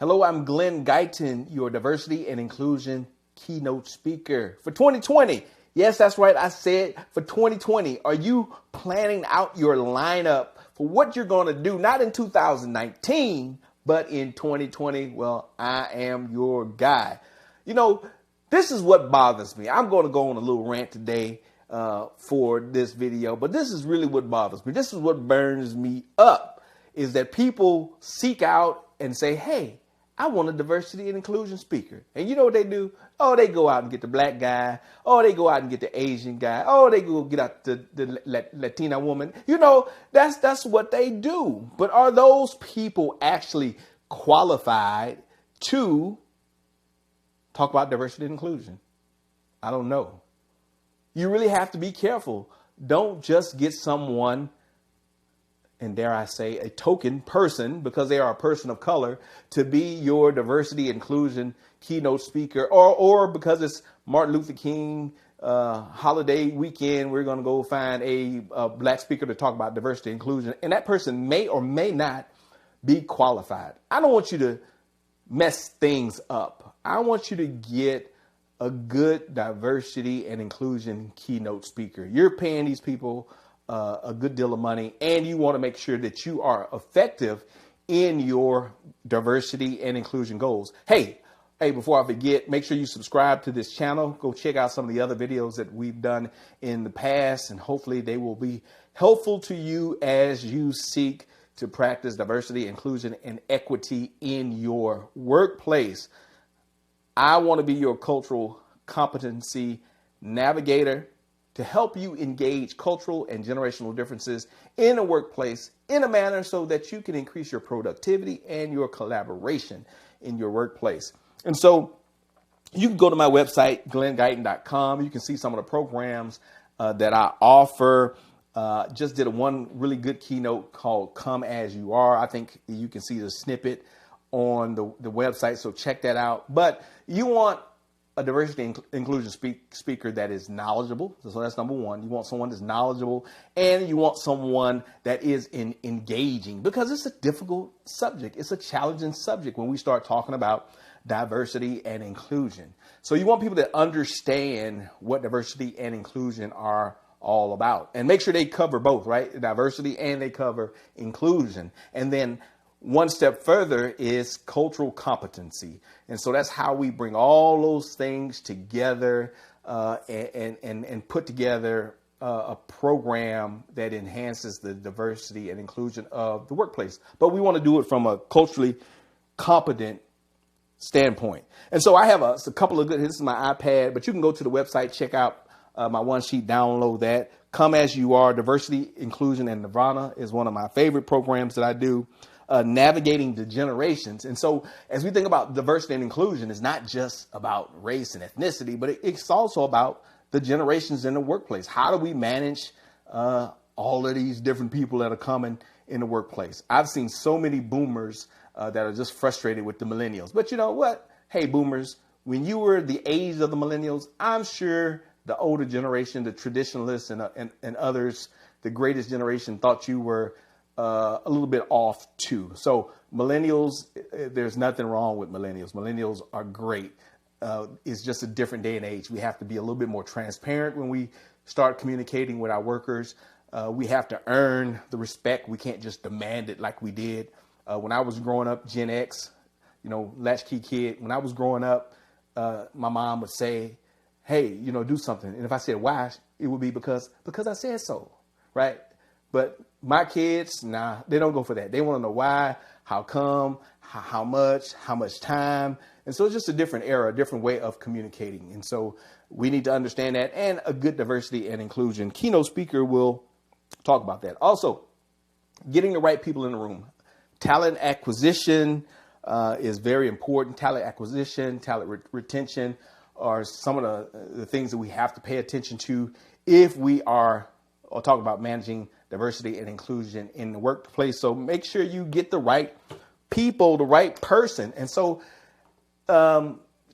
Hello, I'm Glen Guyton, your diversity and inclusion keynote speaker for 2020. Yes, that's right. I said for 2020. Are you planning out your lineup for what you're going to do? Not in 2019, but in 2020. Well, I am your guy. You know, this is what bothers me. I'm going to go on a little rant today for this video, but this is really what bothers me. This is what burns me up, is that people seek out and say, hey, I want a diversity and inclusion speaker. And you know what they do? Oh, they go out and get the black guy. Oh, they go out and get the Asian guy. Oh, they go get out the Latina woman. You know, that's what they do. But are those people actually qualified to talk about diversity and inclusion? I don't know. You really have to be careful. Don't just get someone, and dare I say, a token person, because they are a person of color, to be your diversity inclusion keynote speaker, or because it's Martin Luther King holiday weekend, we're going to go find a black speaker to talk about diversity inclusion, and that person may or may not be qualified. I don't want you to mess things up. I want you to get a good diversity and inclusion keynote speaker. You're paying these people a good deal of money, and you want to make sure that you are effective in your diversity and inclusion goals. Hey, before I forget, make sure you subscribe to this channel. Go check out some of the other videos that we've done in the past, and hopefully they will be helpful to you as you seek to practice diversity, inclusion, and equity in your workplace. I want to be your cultural competency navigator to help you engage cultural and generational differences in a workplace in a manner so that you can increase your productivity and your collaboration in your workplace. And so you can go to my website, glenguyton.com. You can see some of the programs that I offer. Just did one really good keynote called Come As You Are. I think you can see the snippet on the website, so check that out. But you want a diversity and inclusion speaker that is knowledgeable. So that's number one. You want someone that's knowledgeable, and you want someone that is engaging, because it's a difficult subject. It's a challenging subject when we start talking about diversity and inclusion. So you want people that understand what diversity and inclusion are all about, and make sure they cover both, right? Diversity, and they cover inclusion. And then one step further is cultural competency. And so that's how we bring all those things together and put together a program that enhances the diversity and inclusion of the workplace. But we want to do it from a culturally competent standpoint. And so I have a couple of good, this is my iPad, but you can go to the website, check out my one sheet, download that. Come As You Are, Diversity, Inclusion, and Nirvana is one of my favorite programs that I do. Navigating the generations. And so as we think about diversity and inclusion, it's not just about race and ethnicity, but it's also about the generations in the workplace. How do we manage all of these different people that are coming in the workplace? I've seen so many boomers that are just frustrated with the millennials. But you know what? Hey, boomers, when you were the age of the millennials, I'm sure the older generation, the traditionalists and others, the greatest generation, thought you were a little bit off too. So millennials, there's nothing wrong with millennials. Millennials are great. It's just a different day and age. We have to be a little bit more transparent when we start communicating with our workers. We have to earn the respect. We can't just demand it like we did. When I was growing up, Gen X, latchkey kid, when I was growing up, my mom would say, hey, do something. And if I said why, it would be because I said so, right? But my kids, nah, they don't go for that. They want to know why, how come, how much time. And so it's just a different era, a different way of communicating. And so we need to understand that. And a good diversity and inclusion keynote speaker will talk about that. Also, getting the right people in the room. Talent acquisition is very important. Talent acquisition, talent retention are some of the things that we have to pay attention to if we are talking about managing diversity and inclusion in the workplace. So make sure you get the right people, the right person. And so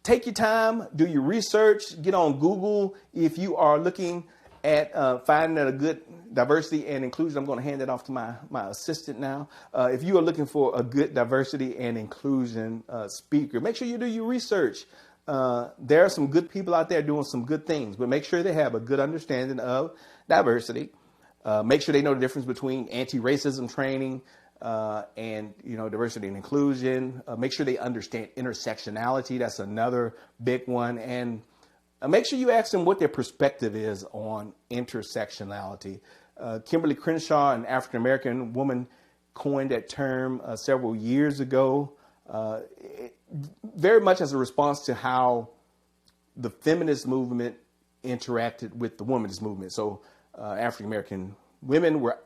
take your time, do your research, get on Google. If you are looking at finding a good diversity and inclusion. I'm going to hand it off to my assistant now. If you are looking for a good diversity and inclusion speaker, make sure you do your research. There are some good people out there doing some good things, but make sure they have a good understanding of diversity. Make sure they know the difference between anti-racism training and, diversity and inclusion. Make sure they understand intersectionality. That's another big one. And make sure you ask them what their perspective is on intersectionality. Kimberly Crenshaw, an African-American woman, coined that term several years ago, very much as a response to how the feminist movement interacted with the women's movement. So African-American women were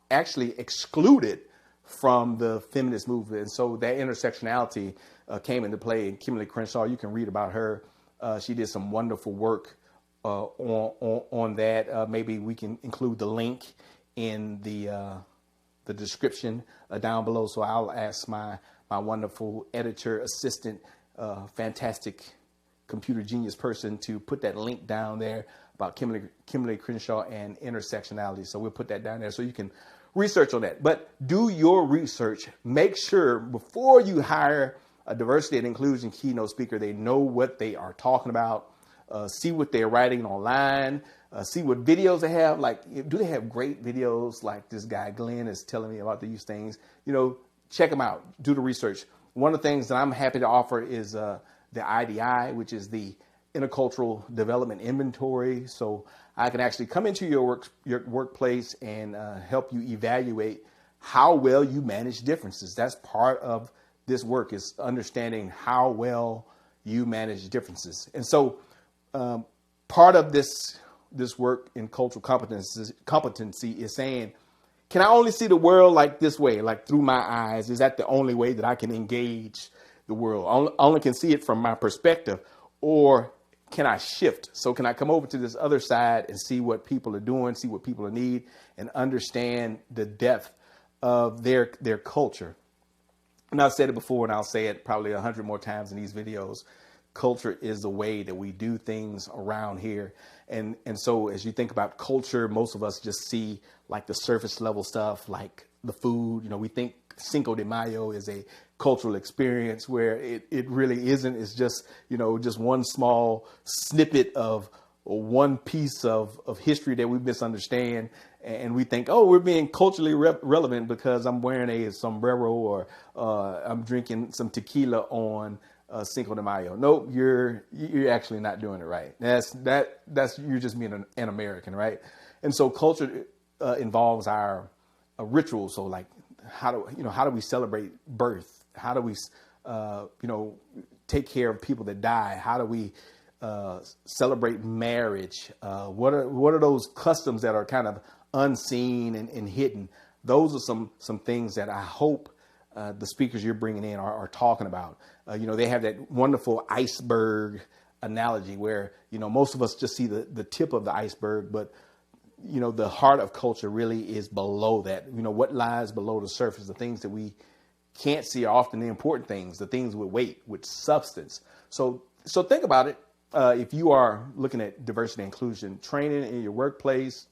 actually excluded from the feminist movement. And so that intersectionality came into play. And Kimberly Crenshaw, you can read about her. She did some wonderful work on that. Maybe we can include the link in the description down below. So I'll ask my wonderful editor assistant, fantastic computer genius person, to put that link down there about Kimberly Crenshaw and intersectionality. So we'll put that down there so you can research on that. But do your research. Make sure before you hire a diversity and inclusion keynote speaker, they know what they are talking about. See what they're writing online. See what videos they have. Like, do they have great videos like this guy Glen is telling me about these things? Check them out. Do the research. One of the things that I'm happy to offer is the IDI, which is the Intercultural Development Inventory. So I can actually come into your workplace and help you evaluate how well you manage differences. That's part of this work, is understanding how well you manage differences. And so part of this work in cultural competency is saying, can I only see the world like this way, like through my eyes? Is that the only way that I can engage the world? I only can see it from my perspective, or can I shift? So can I come over to this other side and see what people are doing, see what people need, and understand the depth of their culture? And I've said it before, and I'll say it probably 100 more times in these videos. Culture is the way that we do things around here. And so as you think about culture, most of us just see like the surface level stuff, like the food. We think Cinco de Mayo is a cultural experience, where it really isn't. It's just, just one small snippet of one piece of history that we misunderstand. And we think, oh, we're being culturally relevant because I'm wearing a sombrero or I'm drinking some tequila on Cinco de Mayo. Nope, you're actually not doing it right. That's you're just being an American, right? And so culture involves our rituals. So like, how do we celebrate birth? How do we take care of people that die? How do we celebrate marriage? What are those customs that are kind of unseen and hidden? Those are some things that I hope the speakers you're bringing in are talking about. They have that wonderful iceberg analogy where, most of us just see the tip of the iceberg, but, the heart of culture really is below that. What lies below the surface, the things that we can't see are often the important things, the things with weight, with substance. So think about it. If you are looking at diversity and inclusion training in your workplace,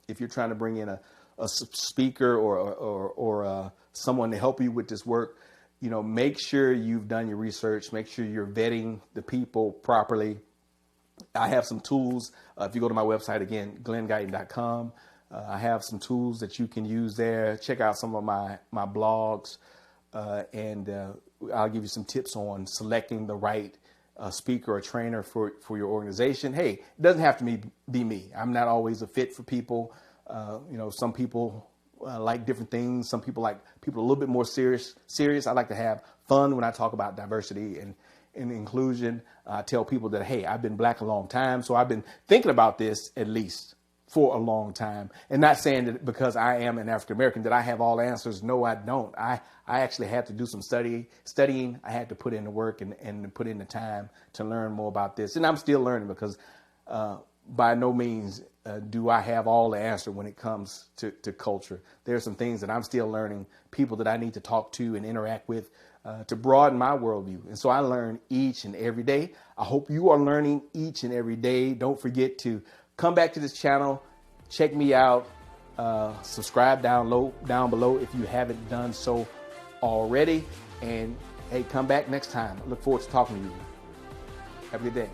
if you're trying to bring in a speaker or someone to help you with this work, make sure you've done your research. Make sure you're vetting the people properly. I have some tools. If you go to my website, again, glenguyton.com, I have some tools that you can use there. Check out some of my blogs, and I'll give you some tips on selecting the right speaker or trainer for your organization. Hey, it doesn't have to be me. I'm not always a fit for people. Some people like different things. Some people like people a little bit more serious. I like to have fun when I talk about diversity and inclusion. I tell people that, hey, I've been Black a long time, so I've been thinking about this at least for a long time. And not saying that because I am an African American that I have all answers. No, I don't. I actually had to do some studying. I had to put in the work and put in the time to learn more about this. And I'm still learning, because by no means do I have all the answer when it comes to culture. There are some things that I'm still learning, people that I need to talk to and interact with to broaden my worldview. And so I learn each and every day. I hope you are learning each and every day. Don't forget to come back to this channel, Check me out. Subscribe down below if you haven't done so already. And hey, come back next time. I look forward to talking to you. Have a good day.